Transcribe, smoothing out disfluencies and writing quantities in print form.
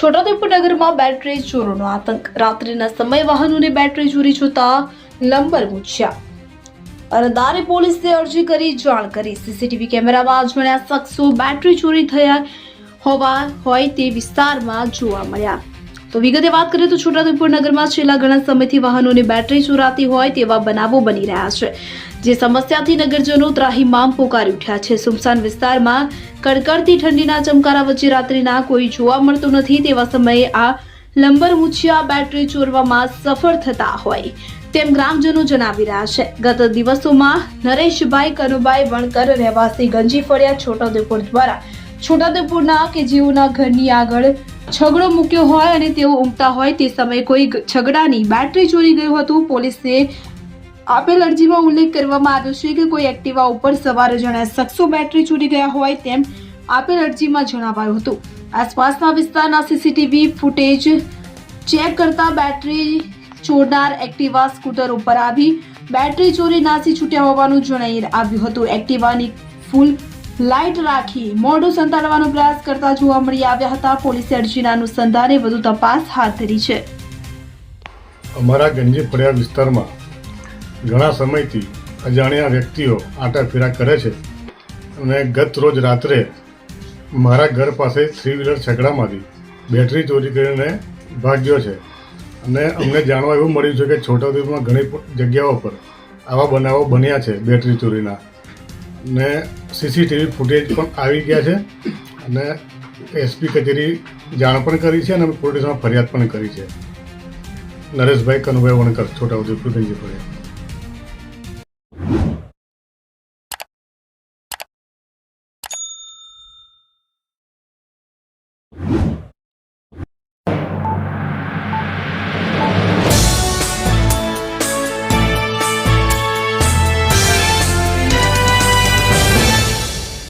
છોટાઉદેપુર નગરમાં બેટરી ચોરોનો આતંક। રાત્રિના સમયે વાહનોની બેટરી ચોરી જોતા લંબર મૂક્યા। અરદારે પોલીસે અરજી કરી જાણ કરી। સીસીટીવી કેમેરામાં અજાણ્યા શખ્સો બેટરી ચોરી થયા હોય તે વિસ્તારમાં જોવા મળ્યા। તો વિગતે વાત કરીએ તો છોટાઉદેપુર નગરમાં છેલ્લા ઘણા સમયથી વાહનોની બેટરી ચોરાતી હોય તેવા બનાવો બની રહ્યા છે, જે સમસ્યાથી નગરજનો ત્રાહિમામ પોકારી ઉઠ્યા છે। સુમસાન વિસ્તારમાં કડકડતી ઠંડીના ચમકારા વચ્ચે રાત્રિના કોઈ જોવા મળતું નથી તેવા સમયે આ લંબર મૂછિયા બેટરી ચોરવામાં સફળ થતા હોય તેમ ગ્રામજનો જણાવી રહ્યા છે। ગત દિવસોમાં નરેશભાઈ કનુભાઈ વણકર રહેવાસી ગંજી ફળિયા છોટાઉદેપુર દ્વારા છોટાઉદેપુરના કે જેઓના ઘરની આગળ છગડો મૂક્યો હોય અને તેઓ ઊંઘતા હોય તે સમયે કોઈ છગડાની બેટરી ચોરી ગયું હતું। પોલીસે આપેલ અરજીમાં ઉલ્લેખ કરવામાં આવ્યો છે કે કોઈ એક્ટિવા ઉપર સવાર અજાણ્યા શખ્સો બેટરી ચોરી ગયા હોય તેમ આપેલ અરજીમાં જણાવાયું હતું। આસપાસના વિસ્તારના સીસીટીવી ફૂટેજ ચેક કરતા બેટરી ચોરનાર એક્ટિવા સ્કૂટર ઉપર આવી બેટરી ચોરી નાસી છૂટ્યા હોવાનું જણાઈ આવ્યું હતું। એક્ટિવાની ફૂલ લાઇટ રાખી મોઢું સંતાડવાનો પ્રયાસ કરતા જોવા મળી આવ્યા હતા। પોલીસે અરજીના અનુસંધાને વધુ તપાસ હાથ ધરી છે। અમારા ગંજી ફળિયા વિસ્તારમાં ઘણા સમયથી અજાણ્યા વ્યક્તિઓ આટાફેરા કરે છે અને ગત રોજ રાત્રે મારા ઘર પાસે 3 વ્હીલર છકડામાંથી બેટરી ચોરી કરીને ભાગ્યો છે અને અમને જાણવા એવું મળ્યું છે કે છોટાઉદેપુરમાં ઘણી જગ્યાઓ પર આવા બનાવો બન્યા છે બેટરી ચોરીના, ને સીસીટીવી ફૂટેજ પણ આવી ગયા છે અને એસપી કચેરી જાણ પણ કરી છે અને પોલીસમાં ફરિયાદ પણ કરી છે। નરેશભાઈ કનુભાઈ વણકર, છોટાઉદેપુર ગંજી ફળિયા।